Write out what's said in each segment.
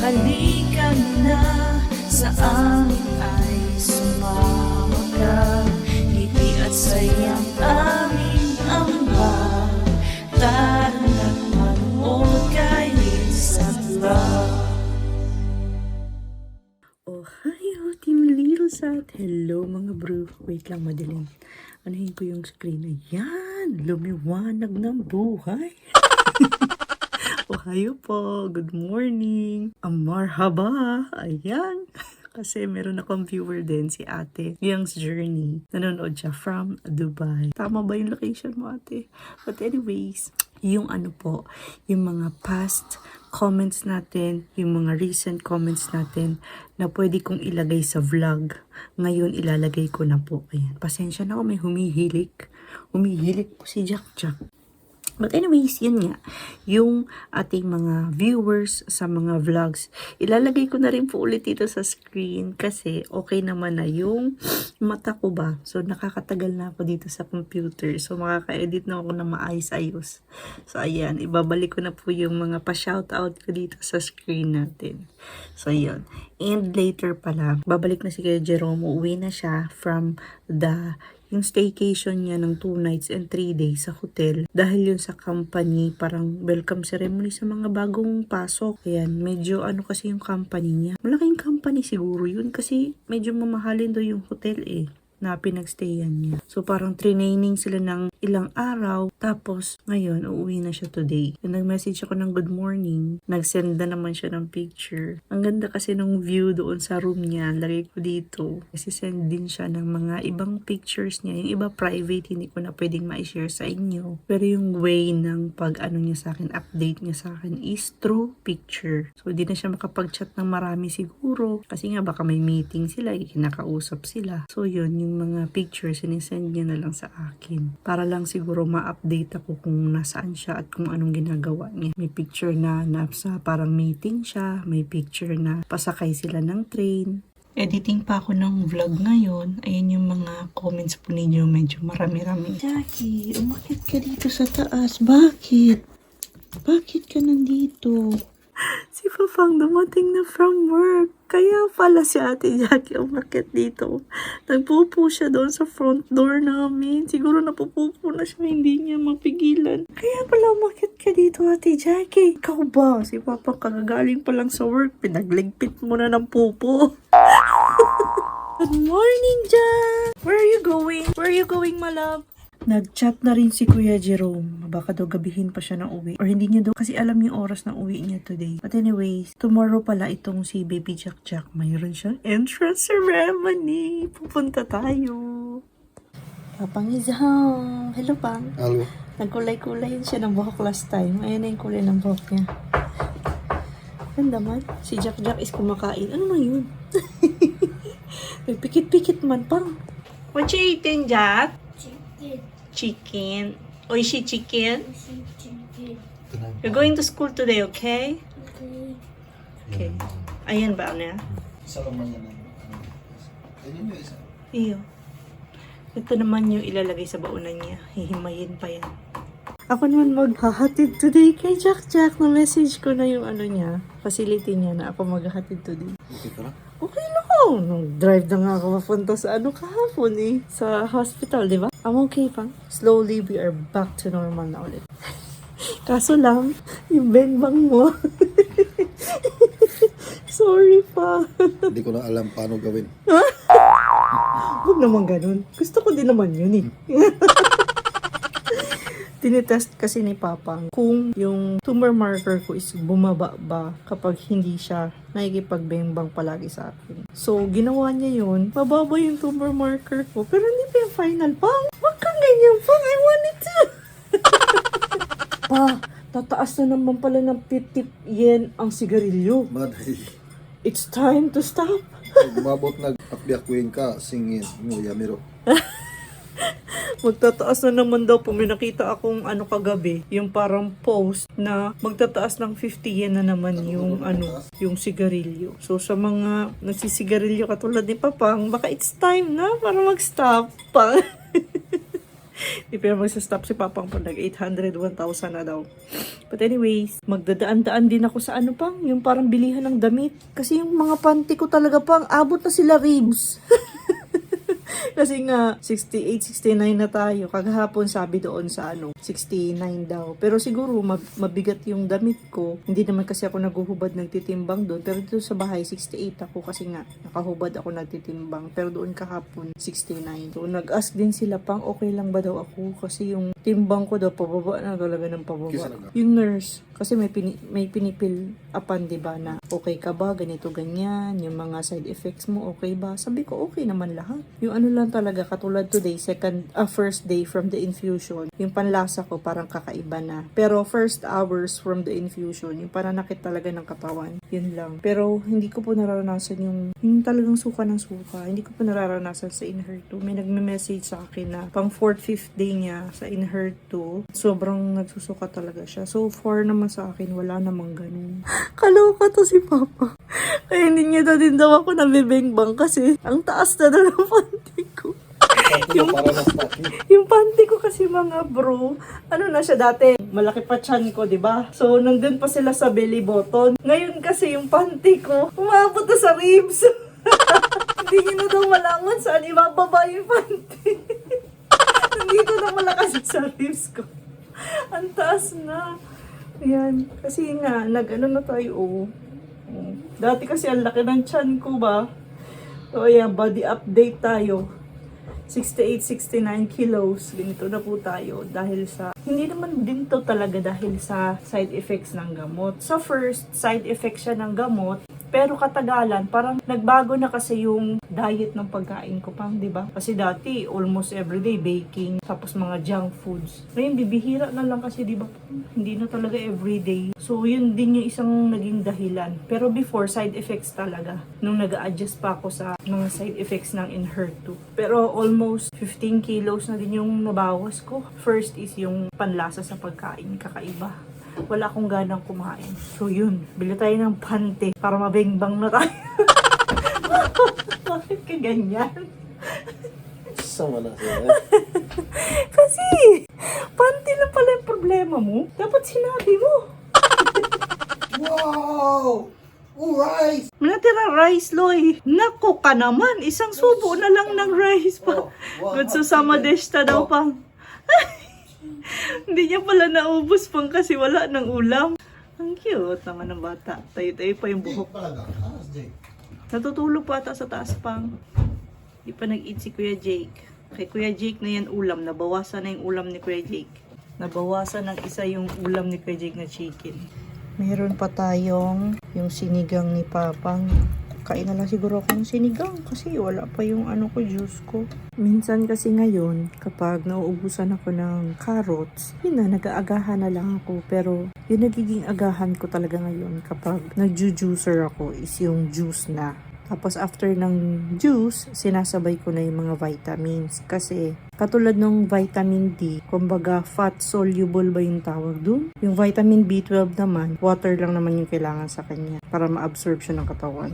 halika na sa amin ay sumama ka. Ngiti at sayang aming Ama, tara't manood kay Lilsat. Ohio, Team Lilsat. Hello mga bro. Wait lang, madilim. Anuhin ko yung screen. Ayan, lumiwanag ng buhay. Ohio po. Good morning. Marhaba. Ayan. Kasi meron akong viewer din, si ate. Young's Journey. Nanonood siya from Dubai. Tama ba yung location mo, ate? But anyways, yung ano po, yung mga past comments natin, yung mga recent comments natin na pwede kong ilagay sa vlog. Ngayon, ilalagay ko na po. Ayan. Pasensya na ako, may humihilik. Humihilik po si Jack Jack. But anyways, yun nga, yung ating mga viewers sa mga vlogs, ilalagay ko na rin po ulit dito sa screen kasi okay naman na yung mata ko ba. So, nakakatagal na ako dito sa computer. So, makaka-edit na ako na maayos-ayos. So, ayan, ibabalik ko na po yung mga pa-shoutout ko dito sa screen natin. So, yun. And later pala, babalik na si Kuya Jerome, uuwi na siya from yung staycation niya ng 2 nights and 3 days sa hotel. Dahil yun sa company, parang welcome ceremony sa mga bagong pasok. Ayan, medyo ano kasi yung company niya. Malaking company siguro yun kasi medyo mamahalin daw yung hotel na pinagstayan niya. So parang training sila ng ilang araw, tapos ngayon uuwi na siya today. And nag-message ako ng good morning, nagsend na naman siya ng picture. Ang ganda kasi nung view doon sa room niya, lagay ko dito. Kasi send din siya ng mga ibang pictures niya. Yung iba private, hindi ko na pwedeng ma-share sa inyo. Pero yung way ng pag-ano niya sa akin, update niya sa akin is through picture. So hindi na siya makapag-chat ng marami siguro. Kasi nga baka may meeting sila, kinakausap sila. So yun, yung mga pictures, sinisend niya na lang sa akin. Para lang siguro ma-update ako kung nasaan siya at kung anong ginagawa niya. May picture na nasa parang meeting siya. May picture na pasakay sila ng train. Editing pa ako ng vlog ngayon. Ayan yung mga comments po ninyo. Medyo marami-rami. Jackie, umakit ka dito sa taas. Bakit? Bakit ka nandito? Si Papang dumating na from work. Kaya pala si Ate Jackie umakit dito. Nagpupo siya doon sa front door namin. Siguro napupupo na siya, hindi niya mapigilan. Kaya pala umakit ka dito, Ate Jackie. Ikaw ba? Si Papang kagagaling pa lang sa work. Pinagligpit mo na ng pupo. Good morning, Jack! Where are you going? Where are you going, my love? Nag-chat na rin si Kuya Jerome. Baka daw gabihin pa siya ng uwi. Or hindi niya daw kasi alam yung oras ng uwi niya today. But anyways, tomorrow pala itong si Baby Jack Jack. Mayroon siyang entrance ceremony. Pupunta tayo. Papang is home. Hello, Pang. Hello. Nagkulay-kulay siya ng buhok last time. Ayan na yung kulay ng buhok niya. Ganda man. Si Jack Jack is kumakain. Ano man yun? Nagpikit-pikit man, Pang. What you eating, Jack? Chicken. Oishi chicken? You're going to school today, okay? Okay. Ayan ba na? Isa lang man yan. Ayun yung isa. Iyo. Ito naman yung ilalagay sa baunan niya. Hihimayin pa yan. Ako naman maghahatid today kay Jack Jack. Na-message ko na yung ano niya, facility niya na ako maghahatid today. Okay ka lang? Okay lang. Nag-drive na nga ako papunta sa kahapon sa hospital, di ba? I'm okay, Pang. Slowly, we are back to normal na ulit. Kaso lang, yung bengbang mo. Sorry pa. Hindi ko na alam paano gawin. Huwag naman ganun. Gusto ko din naman yun Tinitest kasi ni Papang kung yung tumor marker ko is bumaba ba kapag hindi siya nakikipagbengbang palagi sa akin. So, ginawa niya yun. Mababa yung tumor marker ko. Pero hindi pa yung final. Pang, wag kang ganyan, Pang. I want it to. Pa, tataas na naman pala ng 50 yen ang sigarilyo. Maday. It's time to stop. Umabot na akbiyakuin ka, singin mo, yamiro. Magtataas na naman daw po. May nakita akong kagabi, yung parang post na magtataas ng 50 yen na naman yung yung sigarilyo. So sa mga nagsisigarilyo katulad ni Papang, baka it's time na para mag-stop pa. Di pero magsastop si Papang pag nag-800, 1,000 na daw. But anyways, magdadaan-daan din ako sa ano pang, yung parang bilihan ng damit. Kasi yung mga panty ko talaga pang, abot na sila ribs. Kasi nga, 68, 69 na tayo. Kagahapon sabi doon sa 69 daw. Pero siguro, mabigat yung damit ko. Hindi naman kasi ako naguhubad nagtitimbang doon. Pero dito sa bahay, 68 ako kasi nga, nakahubad ako nagtitimbang. Pero doon kahapon, 69. So, nag-ask din sila pang, okay lang ba daw ako? Kasi yung timbang ko daw, pababa na talaga ng pababa. Yung nurse, kasi may pinipil apan, diba, na okay ka ba? Ganito, ganyan. Yung mga side effects mo, okay ba? Sabi ko, okay naman lahat. Yung ano lang talaga, katulad today, first day from the infusion, yung panlasa ko parang kakaiba na. Pero first hours from the infusion, yung pananakit talaga ng katawan, yun lang. Pero hindi ko po nararanasan yung talagang suka ng suka. Hindi ko po nararanasan sa Inher2. May nagme-message sa akin na pang 4th, 5th day niya sa Inher2, sobrang nagsusuka talaga siya. So far naman sa akin, wala namang ganun. Kaloka to si Papa. Kaya hindi niya din daw ako nabibengbang kasi ang taas na daw ng panty ko. Yung panty ko kasi mga bro, ano na siya dati, malaki pa tiyan ko, diba? So, nandun pa sila sa belly button. Ngayon kasi yung panty ko, umabot na sa ribs. Hindi niyo na daw malaman saan ibababa yung panty. Nandito na malakas sa ribs ko. Ang taas na. Ayan. Kasi nga, nag-ano na tayo, Dati kasi ang laki ng tiyan ko ba? So, ayan, body update tayo. 68, 69 kilos. Ganito na po tayo dahil sa, hindi naman din to talaga dahil sa side effects ng gamot. Sa first, side effects siya ng gamot. Pero katagalan, parang nagbago na kasi yung diet ng pagkain ko pang, di ba? Kasi dati, almost everyday baking, tapos mga junk foods. Ngayon, bibihira na lang kasi, di ba? Hindi na talaga everyday. So, yun din yung isang naging dahilan. Pero before, side effects talaga. Nung nag-a-adjust pa ako sa mga side effects ng Inher2. Pero almost 15 kilos na din yung nabawas ko. First is yung panlasa sa pagkain, kakaiba. Wala akong ganang kumain. So yun, bili tayo ng panty para mabengbang na tayo. Bakit ka ganyan? Sama na siya. Kasi, panty na pala yung problema mo. Dapat sinabi mo. Wow! Rice! Natira rice, Loy. Nako ka naman. Isang subo na lang ng rice pa. Good susama deshta daw pang. Hindi niya pala naubos pang kasi wala ng ulam. Ang cute naman ng bata. Tayo-tayo pa yung buhok. Natutulog pa ata sa taas pang. Di pa nag-eat si Kuya Jake. Kay Kuya Jake na yan ulam. Nabawasan na yung ulam ni Kuya Jake. Nabawasan ng isa yung ulam ni Kuya Jake na chicken. Meron pa tayong yung sinigang ni Papang. Kain na lang siguro ako ng sinigang kasi wala pa yung juice ko. Minsan kasi ngayon, kapag nauubusan ako ng carrots, yun na, nag-aagahan na lang ako. Pero yung nagiging agahan ko talaga ngayon kapag nag-juicer ako is yung juice na. Tapos after ng juice, sinasabay ko na yung mga vitamins. Kasi katulad ng vitamin D, kumbaga fat soluble ba yung tawag dun? Yung vitamin B12 naman, water lang naman yung kailangan sa kanya para ma-absorb siya ng katawan.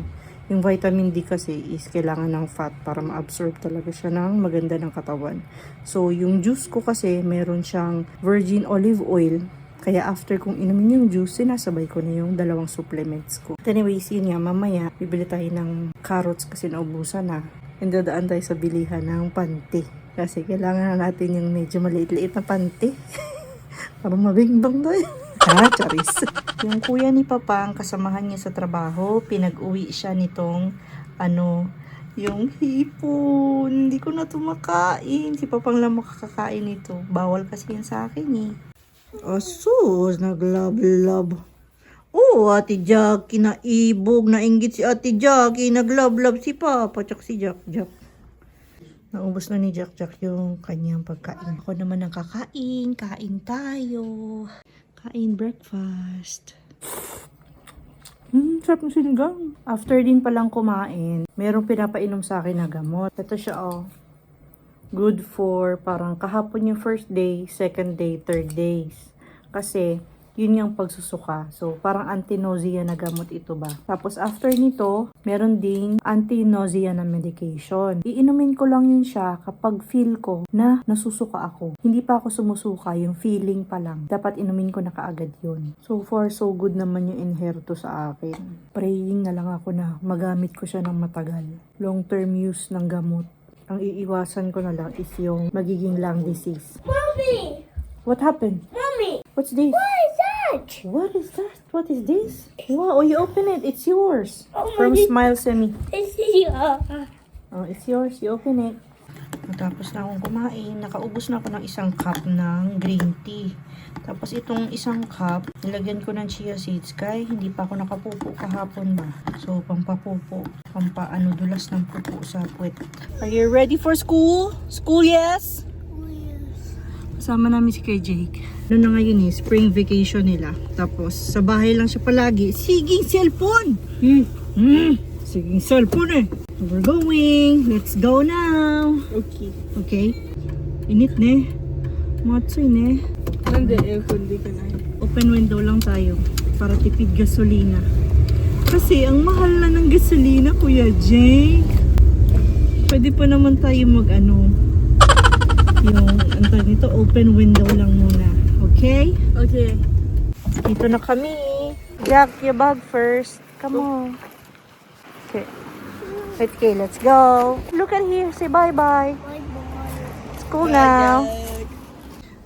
Yung vitamin D kasi is kailangan ng fat para ma-absorb talaga siya ng maganda ng katawan. So, yung juice ko kasi meron siyang virgin olive oil. Kaya after kong inumin yung juice, sinasabay ko na yung dalawang supplements ko. But anyways, yun nga, mamaya, bibili tayo ng carrots kasi naubusan na. And dadaan tayo sa bilihan ng panty. Kasi kailangan na natin yung medyo maliit-liit na panty. Para mabingbang tayo. Charis. Yung kuya ni Papa, ang kasamahan niya sa trabaho, pinag-uwi siya nitong, yung hipon. Hindi ko na ito makain. Si Papang lang makakakain ito. Bawal kasi yan sa akin eh. Asus, nag-love-love. Oh, Ate Jackie, naibog, nainggit si Ate Jackie, nag-love-love si Papa, tsaka si Jack. Naubos na ni Jack yung kanyang pagkain. Ako naman ang kakain, kain tayo. Kain breakfast. Sarap ng sinigang. After din palang kumain, merong pinapainom sa akin na gamot. Ito siya good for parang kahapon yung first day, second day, third days. Kasi Yun yung pagsusuka. So, parang anti-nausea na gamot ito ba. Tapos, after nito, meron ding anti-nausea na medication. Iinumin ko lang yun siya kapag feel ko na nasusuka ako. Hindi pa ako sumusuka, yung feeling pa lang. Dapat inumin ko na kaagad yun. So far, so good naman yung Enhertu sa akin. Praying na lang ako na magamit ko siya ng matagal. Long-term use ng gamot. Ang iiwasan ko na lang is yung magiging lung disease. Mommy! What happened? Mommy! What's this? What is that? What is that? What is this? Wow, you open it. It's yours. Oh my From God. Smile Semi. It's here. Oh, it's yours. You open it. Matapos na akong kumain, nakaubos na ako ng isang cup ng green tea. Tapos itong isang cup, nilagyan ko ng chia seeds kay hindi pa ako nakapupo kahapon ba. So, pampapupo, dulas ng pupo sa puwet. Are you ready for school? School, yes? Kasama namin si Kuya Jake. Ano na ngayon spring vacation nila. Tapos, sa bahay lang siya palagi. Siging cellphone! Siging cellphone eh. We're going. Let's go now. Okay. Okay? Init ne. Matsoy ne. Nande, aircon di ka na. Open window lang tayo para tipid gasolina. Kasi ang mahal na ng gasolina, Kuya Jake. Pwede pa naman tayo yung nito, open window lang muna. Okay? Okay. Dito na kami. Jack, your bag first. Come on. Okay. Okay, let's go. Look at here. Say bye-bye. It's cool now.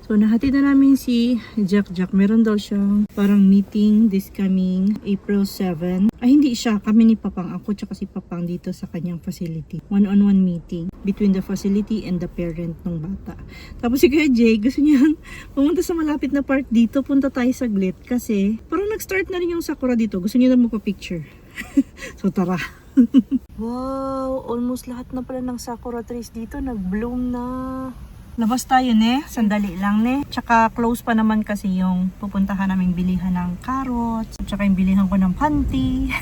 So, nahatid na namin si Jack. Meron daw siyang parang meeting this coming April 7. Ay, hindi siya. Kami ni Papang. Ako tsaka si Papang dito sa kanyang facility. One-on-one meeting between the facility and the parent ng bata. Tapos si Kuya Jay, gusto niyang pumunta sa malapit na park dito. Punta tayo saglit kasi parang nag-start na rin yung sakura dito. Gusto niya na magpa-picture. So, tara. Wow! Almost lahat na pala ng sakura trees dito nag-bloom na. Labas tayo ne, sandali lang ne. Tsaka close pa naman kasi yung pupuntahan naming bilihan ng carrots. Tsaka yung bilihan ko ng panty.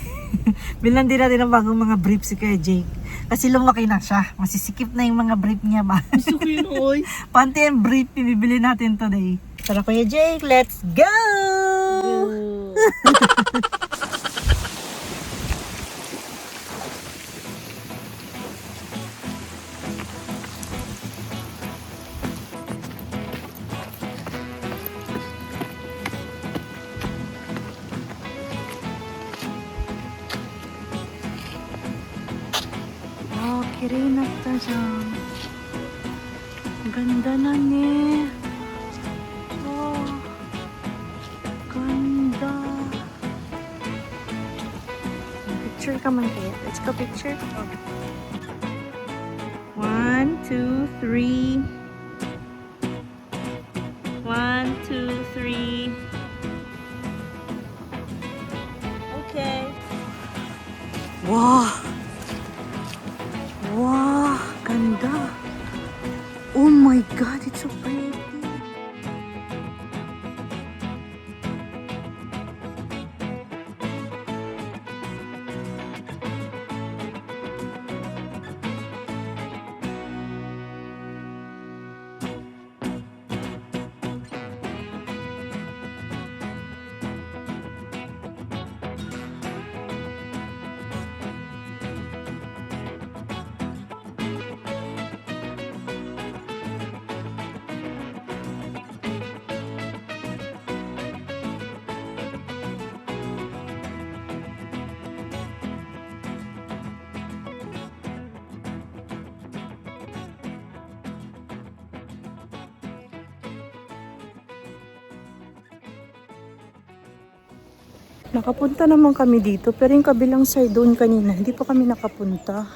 Bilan din natin ng bagong mga brief si Kuya Jake. Kasi lumaki na siya. Masisikip na yung mga brief niya ba. Gusto ko yun, oy. Panty and brief, bibili natin today. Tara Kuya Jake, let's go! Kirina ta dyan. Ganda na ne. Oh. Ganda. Picture ka man kaya. Let's go picture. 1, 2, 3. 1, 2, 3. Okay. Wow. Wow, ganda. Oh my God, it's so pretty. Nakapunta naman kami dito, pero yung kabilang side doon kanina, hindi pa kami nakapunta.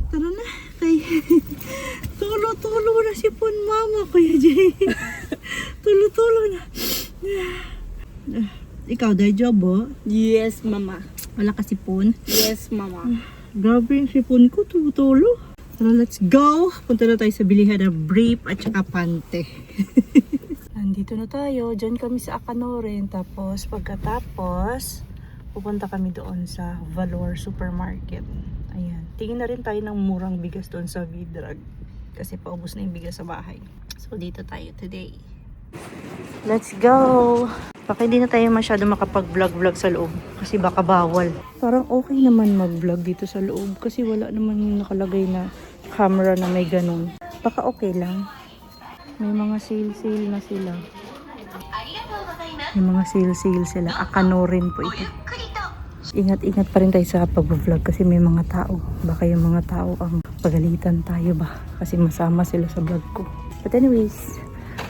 Tara na. Kay... Tulo-tulo na si Pon Mama, Kuya Jay. Tulo-tulo na. Ikaw, dahil job, oh? Yes, mama. Wala ka sipon? Yes, mama. Grabe yung sipon ko, tulo. Tara, let's go! Punta na tayo sa bilihan ng brief at saka pante. Nandito na tayo. Diyan kami sa Akanorin. Tapos, pagkatapos, pupunta kami doon sa Valor Supermarket. Ayan. Tingin na rin tayo ng murang bigas doon sa Vidrag. Kasi paubos na yung bigas sa bahay. So, dito tayo today. Let's go! Baka hindi na tayo masyado makapag-vlog-vlog sa loob. Kasi baka bawal. Parang okay naman mag-vlog dito sa loob. Kasi wala naman yung nakalagay na camera na may ganun. Baka okay lang. May mga sale-sale na sila. May mga sale-sale sila. Akanorin po ito. Ingat-ingat pa rin tayo sa pag-vlog kasi may mga tao. Baka yung mga tao ang pagalitan tayo ba? Kasi masama sila sa vlog ko. But anyways,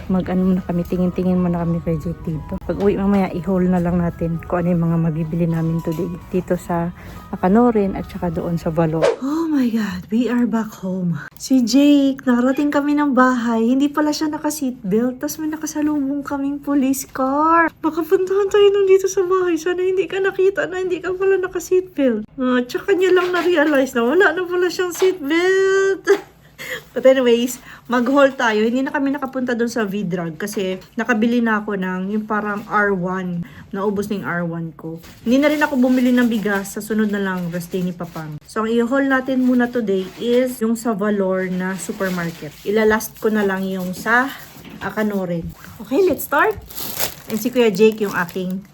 mag-ano muna kami, tingin-tingin muna kami kay Jake dito. Pag uwi mamaya, i-haul na lang natin kung ano yung mga mabibili namin today. Dito sa Akanorin at saka doon sa Valor. Oh my God, we are back home. Si Jake, nakarating kami ng bahay. Hindi pala siya naka-seatbelt. Tapos may nakasalubong kaming police car. Baka puntahan tayo nung dito sa bahay. Sana hindi ka nakita na hindi ka pala naka-seatbelt. Tsaka niya lang na-realize na wala na pala siyang seatbelt. But anyways, mag-haul tayo. Hindi na kami nakapunta doon sa Vidrag kasi nakabili na ako ng yung parang R1. Naubos na yung R1 ko. Hindi na rin ako bumili ng bigas. Sa sunod na lang, reste ni Papang. So, ang i-haul natin muna today is yung sa Valor na supermarket. Ilalast ko na lang yung sa Akanorin. Okay, let's start. And si Kuya Jake yung aking.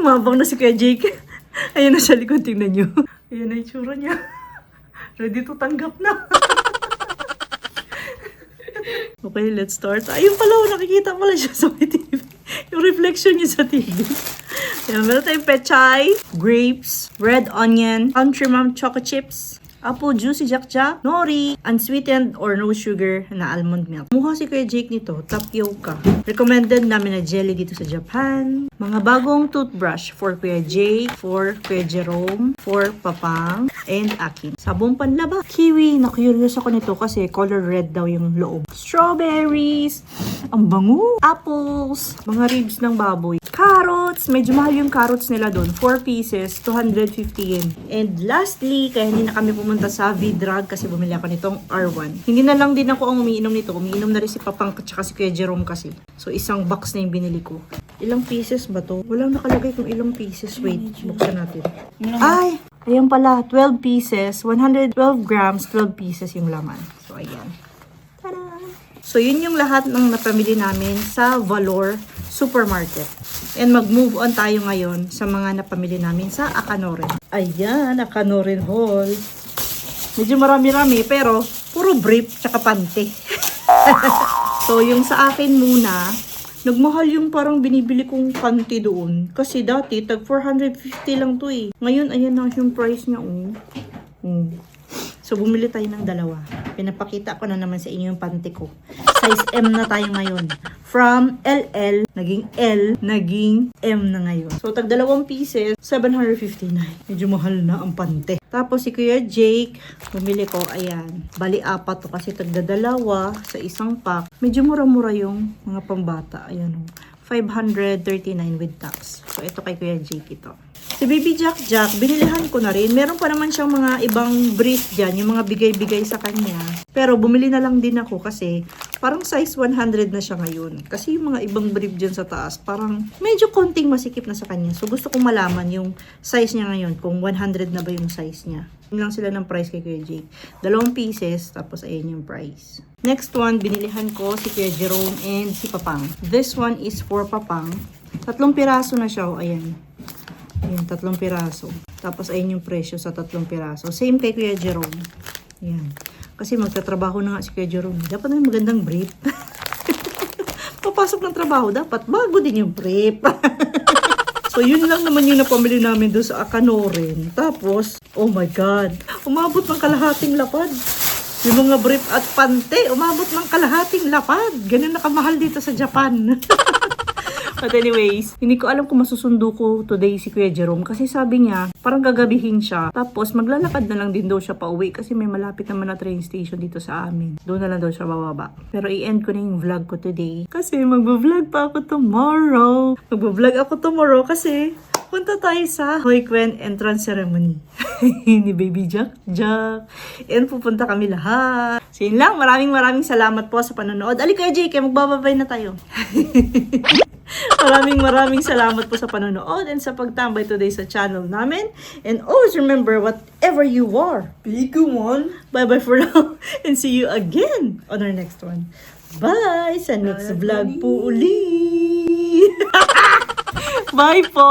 Mabang na si Kuya Jake. Ayun na sa likod, tingnan nyo. Ayun na yung tsura niya. Ready to tanggap na. Okay, let's start. Ayun pala, nakikita pala siya sa TV. Yung reflection niya sa TV. Ayan, meron tayong pechay, grapes, red onion, country mom choco chips, apple juice, jack-jack, nori, unsweetened or no sugar na almond milk. Mukha si Kuya Jake nito, tapioca. Recommended namin na jelly dito sa Japan. Mga bagong toothbrush for Kuya Jake, for Kuya Jerome, for Papang, and akin. Sabong panlaba. Kiwi. Na-curious ako nito kasi color red daw yung loob. Strawberries. Ang bango. Apples. Mga ribs ng baboy. Carrots. Medyo mahal yung carrots nila doon. 4 pieces, 250 yen. And lastly, kaya hindi na kami pumunta sa Vidrag kasi bumili ako nitong R1. Hindi na lang din ako ang umiinom nito. Umiinom na rin si Papang at si Kuya Jerome kasi. So, isang box na yung binili ko. Ilang pieces ba to? Walang nakalagay kung ilang pieces. Wait, buksan natin. Ay! Ayan pala, 12 pieces, 112 grams, 12 pieces yung laman. So, ayan. Tada! So, yun yung lahat ng napamili namin sa Valor Supermarket. And mag-move on tayo ngayon sa mga napamili namin sa Akanorin. Ayan, Akanorin Hall. Medyo marami-rami, pero puro brief tsaka pante. So, yung sa akin muna, nagmahal yung parang binibili kong panty doon. Kasi dati, tag 450 lang to eh. Ngayon, ayan na yung price niya. So, bumili tayo ng dalawa. Pinapakita ko na naman sa inyo yung panty ko. Size M na tayo ngayon. From LL, naging L, naging M na ngayon. So, tag 2 pieces, 759. Medyo mahal na ang pante. Tapos, si Kuya Jake, bumili ko, ayan. Bali, 4 to kasi tag 2 sa isang pack. Medyo mura-mura yung mga pambata. Ayan, 539 with tax. So, ito kay Kuya Jake ito. Si Baby Jack-Jack, binilihan ko na rin. Meron pa naman siyang mga ibang brief dyan, yung mga bigay-bigay sa kanya. Pero bumili na lang din ako kasi parang size 100 na siya ngayon. Kasi yung mga ibang brief dyan sa taas, parang medyo konting masikip na sa kanya. So gusto kong malaman yung size niya ngayon, kung 100 na ba yung size niya. Yun lang sila ng price kay Kuya Jake. 2 pieces, tapos ayan yung price. Next one, binilihan ko si Kuya Jerome and si Papang. This one is for Papang. 3 piraso na siya, ayan. Ayan, 3 piraso. Tapos, ayun yung presyo sa 3 piraso. Same kay Kuya Jerome. Ayan. Kasi magtatrabaho na nga si Kuya Jerome. Dapat na magandang brief. Papasok ng trabaho, dapat bago din yung brief. So, yun lang naman yung napamili namin doon sa Akanorin. Tapos, oh my God. Umabot ng kalahating lapad. Yung mga brief at pante, umabot ng kalahating lapad. Ganun na kamahal dito sa Japan. But anyways, hindi ko alam kung masusundo ko today si Kuya Jerome kasi sabi niya, parang gagabihin siya. Tapos maglalakad na lang din daw siya pa uwi kasi may malapit naman na train station dito sa amin. Doon na lang daw siya bababa. Pero i-end ko na yung vlog ko today kasi magbo-vlog pa ako tomorrow. Magbo-vlog ako tomorrow kasi punta tayo sa Hoyquen entrance ceremony ni Baby Jack. And pupunta kami lahat. So yun lang, maraming salamat po sa panonood. Ali Kuya JK, magbababay na tayo. Maraming salamat po sa panonood and sa pagtambay today sa channel namin. And always remember, whatever you are, be good one. Bye-bye for now and see you again on our next one. Bye! Sa next vlog po uli! Bye po!